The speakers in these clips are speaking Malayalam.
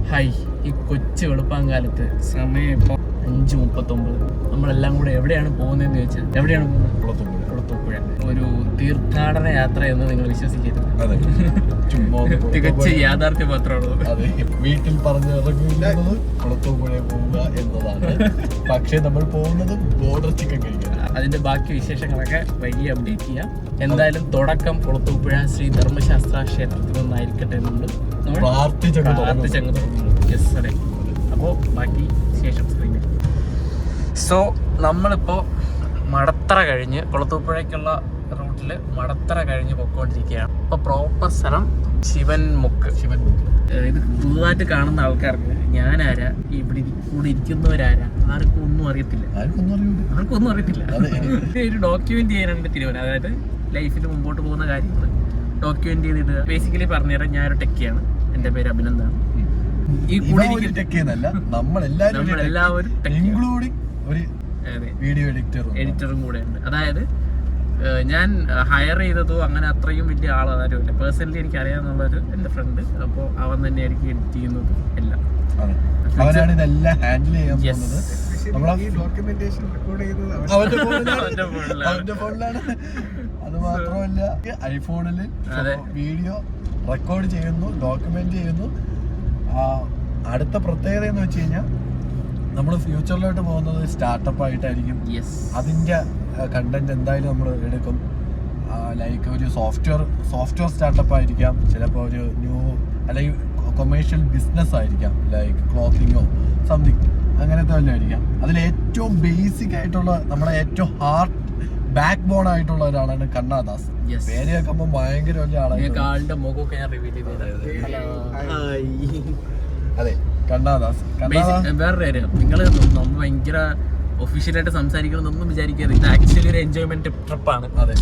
ഹായ്, ഈ കൊച്ചു വെളുപ്പാങ്കാലത്ത് സമയം ഇപ്പോൾ 5:39. നമ്മളെല്ലാം കൂടെ എവിടെയാണ് പോകുന്നതെന്ന് ചോദിച്ചാൽ എവിടെയാണ് പോകുന്നത്? കുളത്തൂപ്പുഴ. ഒരു തീർത്ഥാടന യാത്ര എന്ന് നിങ്ങൾ വിശ്വസിക്കരുത്. തികച്ച യാഥാർത്ഥ്യം മാത്രമാണ്. അതെ, വീട്ടിൽ പറഞ്ഞിറങ്ങുന്നത് കുളത്തൂപ്പുഴയെ പോവുക എന്നതാണ്. പക്ഷെ നമ്മൾ പോകുന്നത് ബോർഡർ ചിക്കൻ കഴിക്കാൻ. അതിന്റെ ബാക്കി വിശേഷങ്ങളൊക്കെ വൈകി അപ്ഡേറ്റ് ചെയ്യാം. എന്തായാലും തുടക്കം കുളത്തൂപ്പുഴ ശ്രീ ധർമ്മശാസ്ത്ര ക്ഷേത്രത്തിൽ നിന്നായിരിക്കട്ടെ എന്നുണ്ട് പ്രാർത്ഥിച്ചങ്ങ് തുടങ്ങുന്നു. യെസ്, അതെ. അപ്പോൾ ബാക്കി ശേഷം സ്ക്രീനിൽ. സോ നമ്മളിപ്പോൾ മടത്തറ കഴിഞ്ഞ് കുളത്തൂപ്പുഴയ്ക്കുള്ള റൂട്ടിൽ മടത്തറ കഴിഞ്ഞ് പൊയ്ക്കൊണ്ടിരിക്കുകയാണ്. ഇപ്പോൾ പ്രോപ്പർ സ്ഥലം ശിവൻമുക്ക്. ഇത് പുതുതായിട്ട് കാണുന്ന ആൾക്കാർക്ക് ഞാനാരാ, ഇവിടെ കൂടെ ഇരിക്കുന്നവരാരാ, ആർക്കും ഒന്നും അറിയത്തില്ല. ഒരു ഡോക്യുമെന്റ് ചെയ്യാനാണ് തീരുമാനം. അതായത് ലൈഫിൽ മുമ്പോട്ട് പോകുന്ന കാര്യങ്ങൾ ഡോക്യുമെന്റ് ചെയ്തിടുക. ബേസിക്കലി പറഞ്ഞുതരാം, ഞാനൊരു ടെക്കിയാണ്. എൻ്റെ പേര് അഭിനന്ദാണ്. ഈ നമ്മളെല്ലാവരും വീഡിയോ എഡിറ്ററും കൂടെ ഉണ്ട്. അതായത് ഞാൻ ഹയർ ചെയ്തതോ അങ്ങനെ അത്രയും വലിയ ആളാരുമില്ല. പേഴ്സണലി എനിക്ക് അറിയാമെന്നുള്ളൊരു എൻ്റെ ഫ്രണ്ട്. അപ്പോൾ അവൻ തന്നെയായിരിക്കും എഡിറ്റ് ചെയ്യുന്നത് എല്ലാം. അവനാണ് ഇതെല്ലാം ഹാൻഡിൽ ചെയ്യാൻ അവന്റെ ഫോണിലാണ്. അത് മാത്രമല്ല, ഐഫോണിൽ വീഡിയോ റെക്കോർഡ് ചെയ്യുന്നു, ഡോക്യുമെന്റ് ചെയ്യുന്നു. അടുത്ത പ്രത്യേകത എന്ന് വെച്ച് കഴിഞ്ഞാൽ നമ്മൾ ഫ്യൂച്ചറിലോട്ട് പോകുന്നത് സ്റ്റാർട്ടപ്പ് ആയിട്ടായിരിക്കും. അതിന്റെ കണ്ടന്റ് എന്തായാലും നമ്മൾ എടുക്കും. ലൈക്ക് ഒരു സോഫ്റ്റ്വെയർ സ്റ്റാർട്ടപ്പ് ആയിരിക്കാം, ചിലപ്പോൾ ഒരു ന്യൂ അല്ലെങ്കിൽ കൊമേഴ്ഷ്യൽ ബിസിനസ് ആയിരിക്കാം, ലൈക്ക് ക്ലോത്തിങ്ങോ സംതിങ്, അങ്ങനത്തെ വല്ലതും ആയിരിക്കാം. അതിൽ ഏറ്റവും ബേസിക് ആയിട്ടുള്ള നമ്മുടെ ഏറ്റവും ഹാർട്ട് ബാക്ക് ബോൺ ആയിട്ടുള്ള ഒരാളാണ് കണ്ണാദാസ്. പേര് കേൾക്കുമ്പോൾ ഭയങ്കര വലിയ ആളാണ്. അതെ, കണ്ണാദാസ്. വേറൊരു കാര്യം, നിങ്ങൾ ഭയങ്കര ഒഫീഷ്യലായിട്ട് സംസാരിക്കണമെന്നൊന്നും വിചാരിക്കരുത്. ഇത് ആക്ച്വലി ഒരു എൻജോയ്മെന്റ് ട്രിപ്പാണ്. അതെ,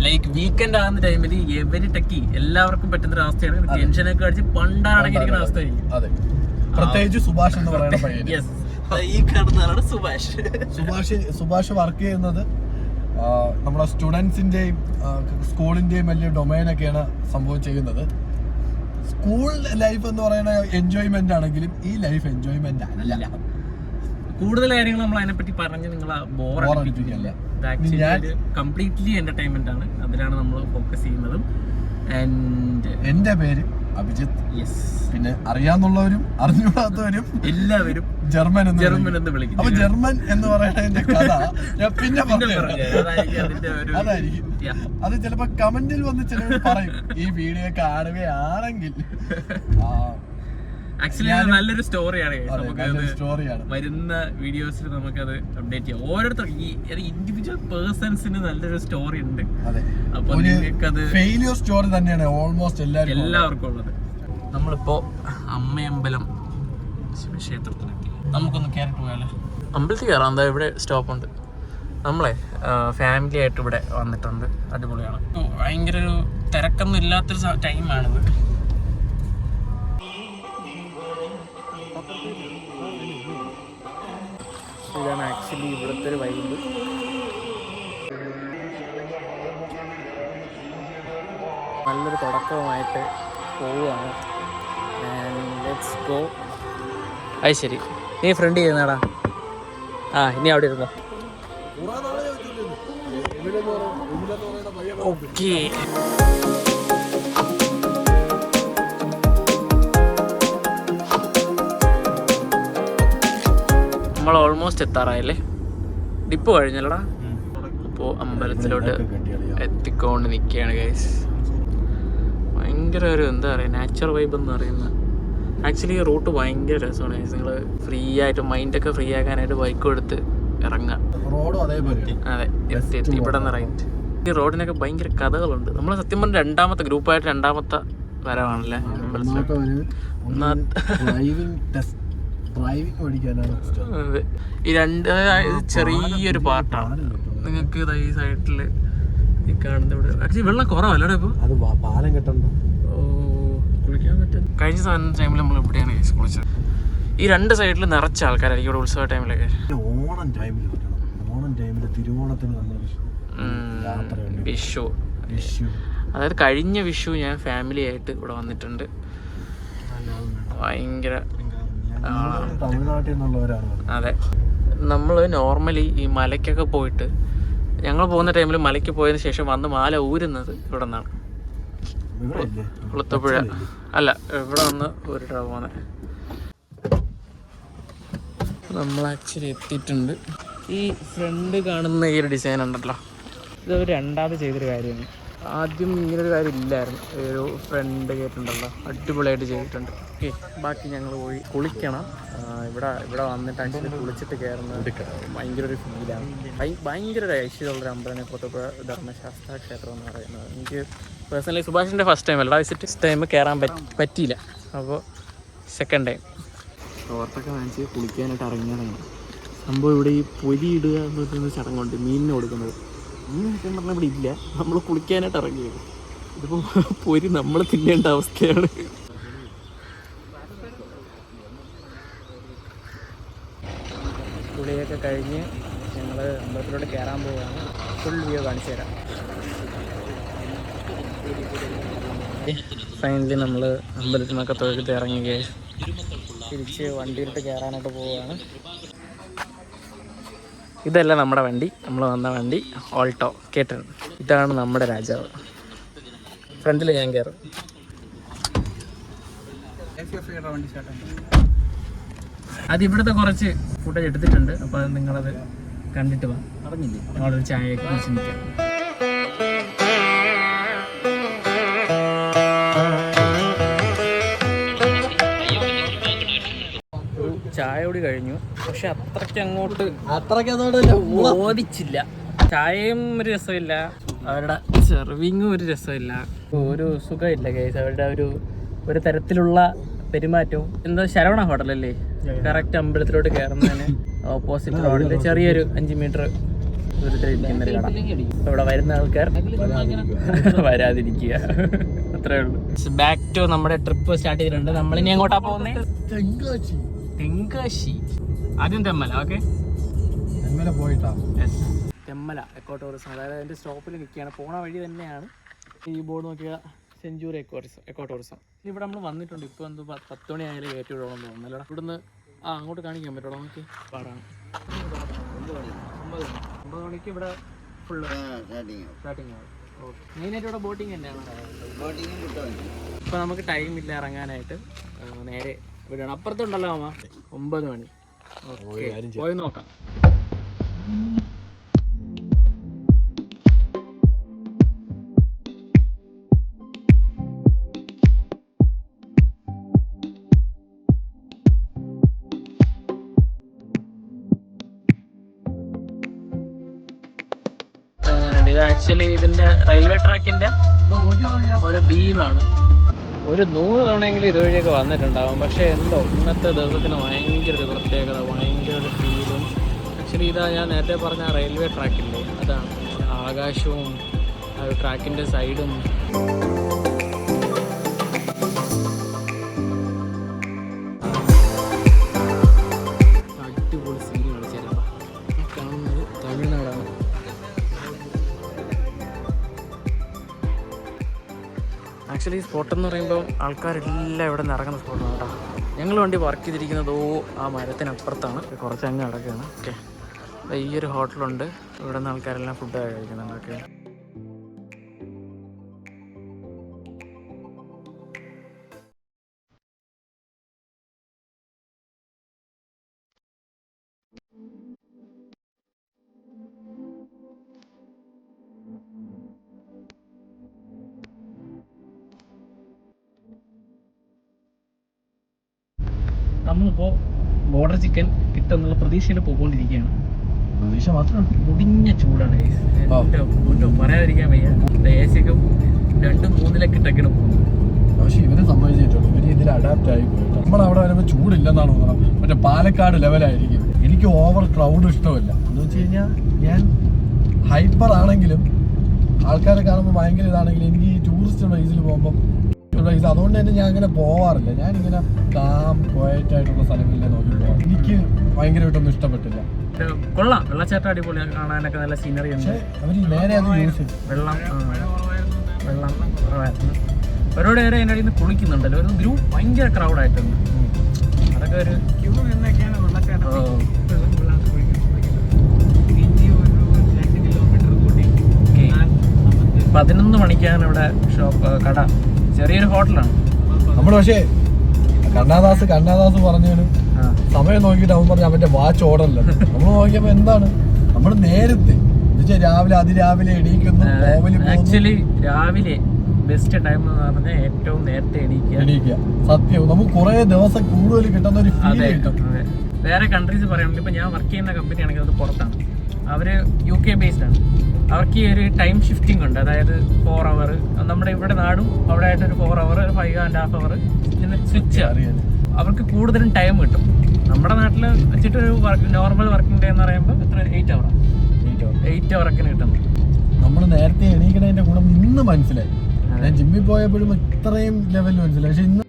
ലൈക്ക് വീക്കെൻഡ് ആകുന്ന ടൈമിൽ എവരി ടെക്കി എല്ലാവർക്കും പറ്റുന്ന ഒരു അവസ്ഥയാണ്. ടെൻഷനൊക്കെ അടിച്ച് പണ്ടാടങ്ങിയിരിക്കുന്ന അവസ്ഥയായിരിക്കും. അതെ, പ്രത്യേകിച്ച് സുഭാഷ് എന്ന് പറയുന്ന പയ്യൻ. ഈ കാണുന്നതാണ് സുഭാഷ് വർക്ക് ചെയ്യുന്നത് നമ്മളെ സ്റ്റുഡൻസിന്റെയും സ്കൂളിന്റെയും വലിയ ഡൊമൈനൊക്കെയാണ് സംഭവം ചെയ്യുന്നത്. സ്കൂൾ ലൈഫ് എന്ന് പറയുന്ന എൻജോയ്മെന്റ് ആണെങ്കിലും ഈ ലൈഫ് എൻജോയ്മെന്റ് അല്ല. കൂടുതൽ കാര്യങ്ങൾ നമ്മൾ അതിനെപ്പറ്റി പറഞ്ഞ് നിങ്ങളെ ബോറടിപ്പിക്കില്ല. കംപ്ലീറ്റ്ലി എന്റർടൈൻമെന്റ് ആണ്. അതിലാണ് നമ്മൾ ഫോക്കസ് ചെയ്യുന്നതും. എന്റെ പേര് അഭിജിത്ത്. പിന്നെ അറിയാന്നുള്ളവരും അറിഞ്ഞൂടാത്തവരും എല്ലാവരും ജർമ്മൻ എന്ന് വിളിക്കും. അപ്പൊ ജർമ്മൻ എന്ന് പറയുന്നതിന്റെ കഥ ഞാൻ പിന്നെ അതായിരിക്കും. അത് ചിലപ്പോ കമന്റിൽ വന്ന് ചിലവർ പറയും ഈ വീഡിയോ കാണുകയാണെങ്കിൽ. ആക്ച്വലി നല്ലൊരു സ്റ്റോറിയാണ്. വരുന്ന വീഡിയോസിൽ നമുക്കത് അപ്ഡേറ്റ് ചെയ്യാം. ഓരോരുത്തർക്കും ഈ ഇൻഡിവിജ്വൽ പേഴ്സൺസിന് നല്ലൊരു സ്റ്റോറി ഉണ്ട്. അപ്പൊ നിങ്ങൾക്കത് ഫെയിലിയർ സ്റ്റോറി തന്നെയാണ് ഓൾമോസ്റ്റ് എല്ലാവർക്കും ഉള്ളത്. നമ്മളിപ്പോ അമ്മയമ്പലം ശിവക്ഷേത്രത്തിലെത്തി. നമുക്കൊന്ന് കയറിട്ട് പോയാലോ? അമ്പലത്തിൽ കയറാം. എന്താ ഇവിടെ സ്റ്റോപ്പ് ഉണ്ട്. നമ്മളെ ഫാമിലി ആയിട്ട് ഇവിടെ വന്നിട്ടുണ്ട്. അടിപൊളിയാണ്. ഭയങ്കര ഒരു തിരക്കൊന്നും ഇല്ലാത്തൊരു ടൈമാണിത്. ഇതാണ് ആക്ച്വലി ഇവിടുത്തെ ഒരു വൈബ്. നല്ലൊരു തുടക്കമായിട്ട് പോവുകയാണ്. Let's go. അത് ശരി, നീ ഫ്രണ്ട് ചെയ്യുന്നടാ. ഇനി അവിടെ ഇരുന്നോ. ഓക്കെ, നമ്മൾ ഓൾമോസ്റ്റ് എത്താറായല്ലേ? ഡിപ്പ് കഴിഞ്ഞല്ലടാ. അപ്പോൾ അമ്പലത്തിലോട്ട് എത്തിക്കൊണ്ട് നിൽക്കുകയാണ് ഗൈസ്. ഭയങ്കര ഒരു എന്താ പറയുക, നാച്ചുറൽ വൈബ് എന്ന് പറയുന്നത്. ആക്ച്വലി ഈ റൂട്ട് ഭയങ്കര രസമാണ് ഗൈസ്. നിങ്ങൾ ഫ്രീ ആയിട്ട് മൈൻഡൊക്കെ ഫ്രീ ആക്കാനായിട്ട് ബൈക്കും എടുത്ത് ഇറങ്ങുക. അതെ, എത്തി ഇവിടെ നിന്ന് റൈറ്റ്. ഈ റോഡിനൊക്കെ ഭയങ്കര കഥകളുണ്ട്. നമ്മൾ സത്യം പറഞ്ഞ രണ്ടാമത്തെ ഗ്രൂപ്പായിട്ട് രണ്ടാമത്തെ വരവാണല്ലേ അമ്പലത്തിലോട്ട്. ഈ രണ്ട് ചെറിയൊരു പാർട്ടാണ്. നിങ്ങൾക്ക് ഈ സൈഡില് ഈ കാണുന്ന ഇവിടെ ആക്ച്വലി വെള്ളം കുറവല്ലേ ഇപ്പൊ? പാലം കെട്ടണ്ട. കുളിക്കാൻ പറ്റും. കഴിഞ്ഞ ടൈമിൽ നമ്മൾ ഇവിടെയാണ് കുളിച്ചത്. ഈ രണ്ട് സൈഡിൽ നിറച്ച ആൾക്കാരായിരിക്കും ഇവിടെ ഉത്സവ ടൈമിലൊക്കെ. ഓണം ടൈമിൽ തിരുവോണത്തിന് വിഷു. അതായത് കഴിഞ്ഞ വിഷു ഞാൻ ഫാമിലി ആയിട്ട് ഇവിടെ വന്നിട്ടുണ്ട്. ഭയങ്കര തമിഴ്നാട്ടിൽ നിന്നുള്ളവരാണ്. അതെ, നമ്മൾ നോർമലി ഈ മലയ്ക്കൊക്കെ പോയിട്ട് ഞങ്ങൾ പോകുന്ന ടൈമിൽ മലയ്ക്ക് പോയതിന് ശേഷം വന്ന് മാല ഊരുന്നത് ഇവിടെ നിന്നാണ്. കുളത്തൂപ്പുഴ അല്ല, ഇവിടെ വന്ന് ഊരിട്ടാണ് പോകുന്നത്. നമ്മൾ ആക്ച്വലി എത്തിയിട്ടുണ്ട്. ഈ ഫ്രണ്ട് കാണുന്ന ഈ ഒരു ഡിസൈൻ ഉണ്ടല്ലോ, ഇതൊരു രണ്ടാമത് ചെയ്തൊരു കാര്യമാണ്. ആദ്യം ഇങ്ങനൊരു കാര്യം ഇല്ലായിരുന്നു. ഒരു ഫ്രണ്ട് ഗേറ്റ് ഉണ്ടല്ലോ, അടിപൊളിയായിട്ട് ചെയ്തിട്ടുണ്ട്. ഓക്കെ, ബാക്കി ഞങ്ങൾ പോയി കുളിക്കണം. ഇവിടെ വന്നിട്ട് ആക്ച്വലി കുളിച്ചിട്ട് കയറുന്നത് ഭയങ്കര ഒരു ഫീലാണ്. ഭയങ്കര ഒരു ഐശ്വര്യമുള്ളൊരു അമ്പലമാണ് കുളത്തൂപ്പുഴ ധർമ്മശാസ്ത്ര ക്ഷേത്രം എന്ന് പറയുന്നത്. എനിക്ക് പേഴ്സണലി സുഭാഷിൻ്റെ ഫസ്റ്റ് ടൈം അല്ല വിസിറ്റ് ടൈം കയറാൻ പറ്റിയില്ല. അപ്പോൾ സെക്കൻഡ് ടൈം തോർത്തൊക്കെ വാങ്ങിച്ച് കുളിക്കാനായിട്ട് ഇറങ്ങിയതാണ്. സംഭവം ഇവിടെ ഈ പൊരി ഇടുക എന്ന് പറയുന്ന ചടങ്ങുണ്ട്, മീനിന് കൊടുക്കുന്നത്. മീനൊക്കെ പറഞ്ഞാൽ ഇവിടെ ഇല്ല, നമ്മൾ കുളിക്കാനായിട്ട് ഇറങ്ങിയത്. ഇതിപ്പോൾ പൊരി നമ്മൾ തിന്നേണ്ട അവസ്ഥയാണ്. കുളിയൊക്കെ കഴിഞ്ഞ് ഞങ്ങൾ അമ്പലത്തിലോട്ട് കയറാൻ പോവുകയാണ്. ഫുൾ വ്യൂ കാണിച്ചു തരാം. ഫൈനലി നമ്മൾ അമ്പലത്തിൽ നിന്നൊക്കെ തൊഴുത്ത് ഇറങ്ങി തിരിച്ച് വണ്ടിയിലിട്ട് കയറാനായിട്ട് പോവുകയാണ്. ഇതല്ല നമ്മുടെ വണ്ടി, നമ്മൾ വന്ന വണ്ടി ഓൾട്ടോ കേട്ടൺ. ഇതാണ് നമ്മുടെ രാജാവ്. ഫ്രണ്ടിൽ ഞാൻ കയറും. അത് ഇവിടുത്തെ കുറച്ച് ഫുട്ടേജ് എടുത്തിട്ടുണ്ട്. അപ്പോൾ അത് നിങ്ങളത് കണ്ടിട്ട് വാ. പറഞ്ഞില്ലേ, ഞങ്ങളൊരു ചായയൊക്കെ കുറിച്ച് നിൽക്കാം. ചായ കൂടി കഴിഞ്ഞു, പക്ഷെ അത്രയ്ക്ക് ബോധിച്ചില്ല. ചായയും ഒരു രസമില്ല, അവരുടെ സെർവിങ്ങും ഒരു രസമില്ല, ഒരു സുഖമില്ല ഗൈസ്. അവരുടെ ഒരു തരത്തിലുള്ള പെരുമാറ്റവും. എന്താ ശരവണ ഹോട്ടലല്ലേ, കറക്റ്റ് അമ്പലത്തിലോട്ട് കയറുന്നതിന് ഓപ്പോസിറ്റ് റോഡിൽ ചെറിയൊരു 5 മീറ്റർ ദൂരത്തിലിരിക്കുന്ന ഒരു കട. ഇവിടെ വരുന്ന ആൾക്കാർ വരാതിരിക്കുക, അത്രേ ഉള്ളൂ. ബാക്ക് ടു നമ്മുടെ ട്രിപ്പ് സ്റ്റാർട്ട് ചെയ്തിട്ടുണ്ട്. നമ്മളിനി എങ്ങോട്ടാ പോകുന്നത്? തെങ്കാശി. ആദ്യം Thenmala. Okay, Thenmala eco tourism. അതായത് അതിൻ്റെ സ്റ്റോപ്പിൽ നിൽക്കുകയാണ്. പോണ വഴി തന്നെയാണ്. ഈ ബോർഡ് നോക്കിയ സെഞ്ചുറി എക്കോ ടൂറിസം. ഇവിടെ നമ്മൾ വന്നിട്ടുണ്ട്. ഇപ്പോൾ എന്തോ 10 മണി ആയാലും കയറ്റി വിടണമെന്ന് തോന്നുന്നല്ലോ. ഇവിടുന്ന് അങ്ങോട്ട് കാണിക്കാൻ പറ്റുള്ളൂ. നോക്കി പാടാണ്. 9 മണിക്ക് ഇവിടെ ഫുള്ള് സ്റ്റാർട്ടിങ് ആവും. ഓക്കെ, മെയിനായിട്ട് ഇവിടെ ബോട്ടിങ് തന്നെയാണ്. ഇപ്പോൾ നമുക്ക് ടൈമില്ല ഇറങ്ങാനായിട്ട്. നേരെ വിടണം. അപ്പുറത്തുണ്ടല്ലോ അമ്മ 9 മണി. ഓക്കെ, പോയി നോക്കാം. ഇത് ആക്ച്വലി ഇതിന്റെ റെയിൽവേ ട്രാക്കിന്റെ ഒരു ബീമാണ്. ഒരു 100 തവണയെങ്കിലും ഇതുവഴിയൊക്കെ വന്നിട്ടുണ്ടാകും. പക്ഷേ എന്തോ ഇന്നത്തെ ദിവസത്തിന് ഭയങ്കര ഒരു പ്രത്യേകത, ഭയങ്കര ഒരു ഫീലും. ആക്ച്വലി ഇതാ ഞാൻ നേരത്തെ പറഞ്ഞ റെയിൽവേ ട്രാക്കില്ലേ, അതാണ്. ആകാശവും ആ ഒരു ട്രാക്കിൻ്റെ സൈഡും അടിപൊളി സീൻ കളിച്ചാൽ കാണുന്നത് തമിഴ്നാടാണ്. ആക്ച്വലി ഈ സ്പോട്ട് എന്ന് പറയുമ്പോൾ ആൾക്കാരെല്ലാം ഇവിടെ നിന്ന് ഇറങ്ങുന്ന സ്പോട്ടാണ് കേട്ടോ. ഞങ്ങൾ വണ്ടി വർക്ക് ചെയ്തിരിക്കുന്നതോ ആ മരത്തിനപ്പുറത്താണ്. കുറച്ച് അങ്ങ് കിടക്കുകയാണ്. ഓക്കെ, ഈ ഒരു ഹോട്ടലുണ്ട്. ഇവിടെ നിന്ന് ആൾക്കാരെല്ലാം ഫുഡ് കഴിക്കുന്നുണ്ട്. ഓക്കെ, നമ്മളിപ്പോൾ ബോർഡർ ചിക്കൻ കിട്ടുന്നുള്ള പ്രതീക്ഷയിൽ പോയിക്കൊണ്ടിരിക്കുകയാണ്. പ്രതീക്ഷ മാത്രമാണ്. മുടിഞ്ഞ ചൂടാണ്, പറയാതിരിക്കാൻ വയ്യ. ദേശിക്കും 2-3 ഇട്ടൊക്കെയാണ് പോകുന്നത്. പക്ഷെ ഇവരെ സംബന്ധിച്ചിട്ടുണ്ട്, ഇവര് ഇതിൽ അഡാപ്റ്റ് ആയി പോയിട്ട് നമ്മളവിടെ വരുമ്പോൾ ചൂടില്ലെന്നാണ് തോന്നുന്നത്. മറ്റേ പാലക്കാട് ലെവലായിരിക്കും. എനിക്ക് ഓവർ ക്രൗഡ് ഇഷ്ടമല്ല. എന്ന് വെച്ച് കഴിഞ്ഞാൽ ഞാൻ ഹൈപ്പർ ആണെങ്കിലും ആൾക്കാരെ കാണുമ്പോൾ ഭയങ്കര ഇതാണെങ്കിലും എനിക്ക് ഈ ടൂറിസ്റ്റ് പ്ലേസിൽ പോകുമ്പോൾ അതുകൊണ്ട് തന്നെ ഞാൻ അങ്ങനെ പോവാറില്ല. ഞാനിങ്ങനെ കാം ക്വയറ്റ് ആയിട്ടുള്ള സ്ഥലങ്ങളിലെ നോക്കി പോകാം. എനിക്ക് ഭയങ്കരമായിട്ടൊന്നും ഇഷ്ടപ്പെട്ടില്ല. കൊള്ളാം, വെള്ളച്ചാട്ടം അടിപൊളിയാണ്, കാണാനൊക്കെ നല്ല സീനറി ഉണ്ട്. അവർ നേരെ അത് യൂസ് ചെയ്യും. വെള്ളം ഒരുപാട് പേരെ അതിൻ്റെ അടിയിൽ നിന്ന് കുളിക്കുന്നുണ്ടല്ലോ. ഒരു ഗ്രൂപ്പ് ഭയങ്കര ക്രൗഡായിട്ടുണ്ട്. അതൊക്കെ അതൊക്കെ ഒരു ക്യൂ നിന്നൊക്കെയാണ് വെള്ളച്ചാട്ടം. ഓ. വെള്ളം കൊള്ളാതെ കുടിക്കുന്നത്. ഇനി ഒരു 2 കിലോമീറ്റർ കൂടി 11 മണിക്കാണ് ഇവിടെ ഷോപ്പ് കട. ചെറിയൊരു ഹോട്ടലാണ്. നമ്മള് പക്ഷേ കണ്ണാദാസ് പറഞ്ഞാലും സമയം നോക്കിയിട്ട് അവൻ പറഞ്ഞ അവന്റെ വാച്ച് ഓടല്ല. നമ്മൾ നോക്കിയപ്പോ എന്താണ് നമ്മള് നേരത്തെ രാവിലെ അതിരാവിലെ എണീക്കുന്നു. ആക്ച്വലി രാവിലെ ബെസ്റ്റ് ടൈം എന്ന് പറഞ്ഞാൽ ഏറ്റവും നേരത്തെ എണീക്കുക. സത്യം നമുക്ക് കുറെ ദിവസം കൂടുതൽ കിട്ടുന്ന ഒരു ഫീൽ കിട്ടും. വേറെ കൺട്രീസ് പറയുകയാണെങ്കിൽ ഇപ്പൊ ഞാൻ വർക്ക് ചെയ്യുന്ന കമ്പനി ആണെങ്കിൽ അത് പുറത്താണ്. അവര് UK ബേസ്ഡ് ആണ്. അവർക്ക് ഈ ഒരു ടൈം ഷിഫ്റ്റിംഗ് ഉണ്ട്. അതായത് 4 hour. നമ്മുടെ ഇവിടെ നാടും അവിടെ ആയിട്ട് ഒരു 4 hour 5.5 hour സ്വിച്ച് അറിയാം. അവർക്ക് കൂടുതലും ടൈം കിട്ടും. നമ്മുടെ നാട്ടിൽ വെച്ചിട്ട് ഒരു നോർമൽ വർക്കിംഗ് ഡേ എന്ന് പറയുമ്പോൾ എത്ര 8 hour 8 hour ഒക്കെ കിട്ടുന്നു. നമ്മൾ നേരത്തെ എണീക്കണതിന്റെ ഗുണം ഇന്ന് മനസ്സിലായി. ഞാൻ ജിമ്മിൽ പോയപ്പോഴും ഇത്രയും ലെവലിൽ മനസ്സിലായി. പക്ഷെ ഇന്ന്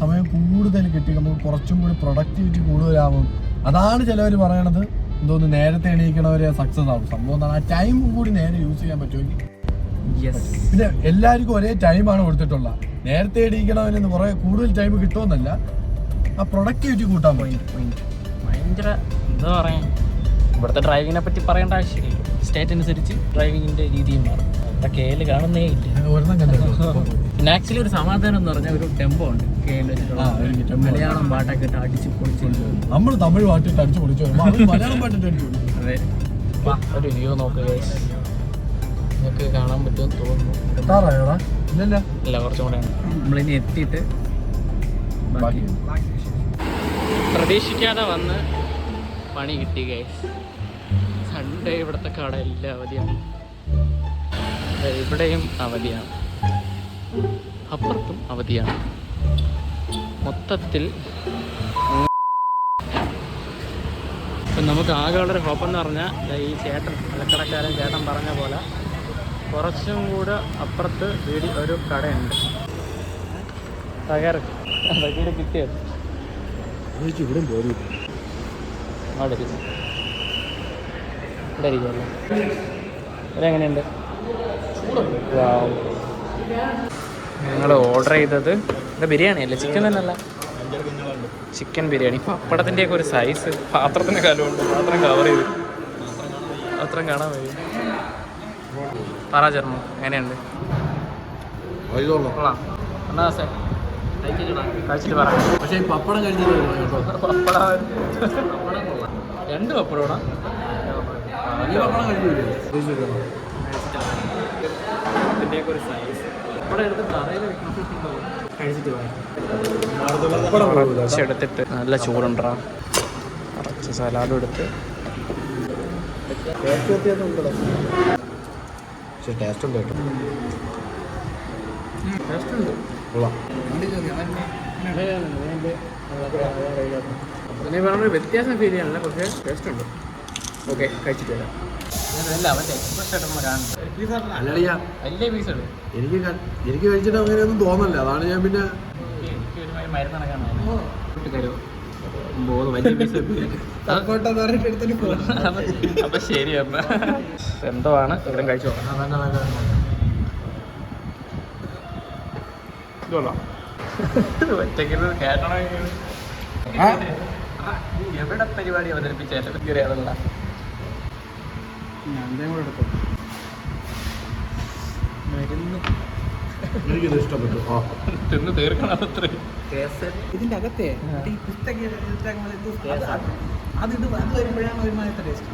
സമയം കൂടുതൽ കിട്ടി. നമുക്ക് കുറച്ചും കൂടി പ്രൊഡക്ടിവിറ്റി കൂടുതലാവും. അതാണ് ചിലവർ പറയണത് എന്തോന്ന് നേരത്തെ എണീക്കണവരെ സക്സസ് ആവും. സംഭവം എന്താണ്, ആ ടൈം കൂടി നേരെ യൂസ് ചെയ്യാൻ പറ്റുമെങ്കിൽ. പിന്നെ എല്ലാവർക്കും ഒരേ ടൈമാണ് കൊടുത്തിട്ടുള്ള. നേരത്തെ എണീക്കണവരെന്ന് കുറെ കൂടുതൽ ടൈം കിട്ടുമെന്നല്ല, ആ പ്രൊഡക്ടിവിറ്റി കൂട്ടാൻ പോയി. ഭയങ്കര എന്താ പറയാ, ഇവിടുത്തെ ഡ്രൈവിങ്ങിനെ പറ്റി പറയേണ്ട ആവശ്യമില്ല. സ്റ്റേറ്റ് അനുസരിച്ച് ഡ്രൈവിങ്ങിന്റെ രീതിയും മാറും. കേരള കാണുന്നേ ഇല്ല. പിന്നെ ആക്ച്വലി ഒരു സമാധാനം എന്ന് പറഞ്ഞാൽ ഒരു ടെമ്പോ ഉണ്ട് കേരള വെച്ചിട്ടുള്ള. മലയാളം പാട്ടൊക്കെ ഇട്ട് അടിച്ച് പൊളിച്ച് നമ്മൾ തമിഴ് പാട്ടിട്ട് അടിച്ച് പൊളിച്ചു, മലയാളം പാട്ടിട്ട് അടിച്ചു. അതെ, ഒരു വ്യൂ നോക്കുക നിങ്ങൾക്ക് കാണാൻ പറ്റുമെന്ന് തോന്നുന്നു. എത്താറായോടാ? ഇല്ലല്ല, ഇല്ല, കുറച്ചും കൂടെ നമ്മളിനി എത്തിയിട്ട് പ്രതീക്ഷിക്കാതെ വന്ന് പണി കിട്ടി ഗൈസ്. സൺഡേ ഇവിടുത്തെ കട എല്ലാം അവധിയാണ്. ഇവിടെയും അവധിയാണ്, അപ്പുറത്തും അവധിയാണ്. മൊത്തത്തിൽ ഇപ്പം നമുക്ക് ആകെയുള്ളൊരു ഹോപ്പെന്ന് പറഞ്ഞാൽ ഈ ചേട്ടൻ ഇലക്കടക്കാരൻ ചേട്ടൻ പറഞ്ഞ പോലെ കുറച്ചും കൂടെ അപ്പുറത്ത് ഒരു കടയുണ്ട്. തകർ അതൊക്കെ കിട്ടിയത് ഇവിടെ പോരും. അവിടെ ഇരിക്കും, ഇവിടെ ഇരിക്കുമല്ലോ. ഇവിടെ എങ്ങനെയുണ്ട്? ഞങ്ങൾ ഓർഡർ ചെയ്തത് ഇത് ബിരിയാണി അല്ലേ, ചിക്കൻ തന്നെ അല്ല, ചിക്കൻ ബിരിയാണി. പപ്പടത്തിൻ്റെയൊക്കെ ഒരു സൈസ് പാത്രത്തിന് കാലമുണ്ട്. പാത്രം കവർ ചെയ്ത് പാത്രം കാണാൻ വരും. പറ ചേർന്നു എങ്ങനെയുണ്ട്? കൊള്ളാം. എന്നാ സാർ കഴിച്ചിട്ട് പറ. പക്ഷേ പപ്പടം കഴിച്ചത് പപ്പടം 2 പപ്പടമാണ്. പപ്പടത്തിൻ്റെയൊക്കെ ഒരു സൈസ് പപ്പടം എടുത്ത് തറയിൽ കഴിച്ചിട്ട് കുറച്ചെടുത്തിട്ട് നല്ല ചൂടുണ്ടാ. കുറച്ച് സലാഡും എടുത്ത് ടേസ്റ്റ് ഉണ്ട് കേട്ടോ. ടേസ്റ്റ് ഉണ്ട്. നീ പറഞ്ഞൊരു വ്യത്യാസം ഫീൽ ചെയ്യാനില്ല, പക്ഷേ ടേസ്റ്റ് ഉണ്ട്. ഓക്കെ, കഴിച്ചിട്ട് വരാം. അല്ല, അവൻ്റെ എക്സ്പ്രസ് ആയിട്ടൊന്നും കാണുന്നത് അല്ലടിയാ, വലിയ പീസ് ഉണ്ട്. എനിക്ക് കഴിച്ചിട്ട് അങ്ങനെയൊന്നും തോന്നല്ല. അതാണ് ഞാൻ പിന്നെ എനിക്ക് ഒരുമാതിരി മരുന്ന് നടക്കാനാണ് തരുമോ വലിയ പീസ്. അപ്പൊ ശരി, അപ്പൊ എന്തോ ആണ് ഇവിടെ കഴിച്ചു ഒറ്റയ്ക്ക് കേട്ടണോ? എവിടെ പരിപാടി അവതരിപ്പിച്ചാലും കയറിയാണല്ല. മരുന്ന് എനിക്കിത് ഇഷ്ടപ്പെട്ടു. തിന്ന് തീർക്കണം. അത്ര ഇതിന്റെ അകത്തെ ഈ പുസ്തകം അത് വരുമ്പോഴാണ് ഒരുമാതിരി ടേസ്റ്റ്.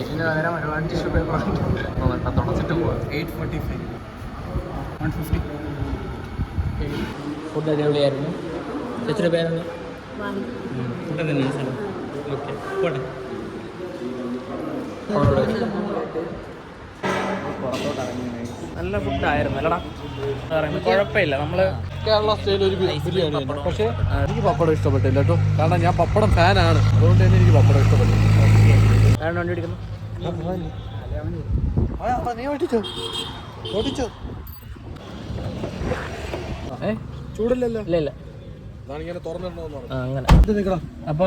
ഇതിന് പകരം ഒരുപാട് ടിഷ്യൂ പേപ്പർ തുടച്ചിട്ട് പോവാം. 845 150. ഫുഡ് അടിപൊളിയായിരുന്നു. എത്ര പേരാണ്? ഫുഡ് തന്നെ സ്ഥലം. ഓക്കെ, പോട്ടെ. പുറത്തോട്ട് ഇറങ്ങി നല്ല ഫുഡായിരുന്നു അല്ലടാ. കുഴപ്പമില്ല. നമ്മള് കേരള സ്റ്റൈൽ ഒരു ബിരിയാണി, പക്ഷേ എനിക്ക് പപ്പടം ഇഷ്ടപ്പെട്ടില്ല കേട്ടോ. കാരണം ഞാൻ പപ്പടം ഫാനാണ്, അതുകൊണ്ട് തന്നെ എനിക്ക് പപ്പടം ഇഷ്ടപ്പെട്ടു. വണ്ടി പിടിക്കുന്നു. നീ ഓടിച്ചോ ഓടിച്ചോ. ചൂടില്ലല്ലോ. ഇല്ല ഇല്ല, അങ്ങനെ അപ്പൊ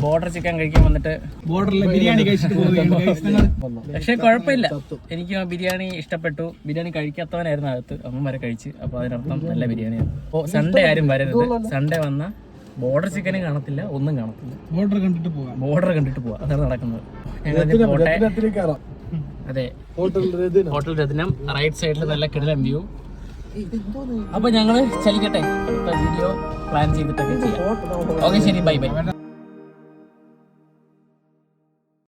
ബോർഡർ ചിക്കൻ കഴിക്കാൻ വന്നിട്ട് ബോർഡറിലെ ബിരിയാണി കഴിച്ചിട്ട് പോവുകയാണ്. പക്ഷെ കുഴപ്പമില്ല, എനിക്ക് ആ ബിരിയാണി ഇഷ്ടപ്പെട്ടു. ബിരിയാണി കഴിക്കാത്തവനായിരുന്നു അകത്ത്, അവൻ വരെ കഴിച്ച്. അപ്പൊ അതിനർത്ഥം നല്ല ബിരിയാണിയാണ്. അപ്പോൾ സൺഡേ ആരും വരരുത്. സൺഡേ വന്ന ബോർഡർ ചിക്കനും കാണത്തില്ല, ഒന്നും കാണത്തില്ല. ബോർഡർ കണ്ടിട്ട് പോവാം. ബോർഡർ കണ്ടിട്ട് പോവാം, അതാണ് നടക്കുന്നത്. ഞങ്ങൾ പോട്ടെ. അതെ, ഹോട്ടൽ രത്നം റൈറ്റ് സൈഡിൽ നല്ല കിടിലൻ വ്യൂ. അപ്പൊ ഞങ്ങള് ചലിക്കട്ടെ, അടുത്ത വീഡിയോ പ്ലാൻ ചെയ്തിട്ടൊക്കെ ചെയ്യാം. ഓക്കെ, ശരി, ബൈ ബൈ.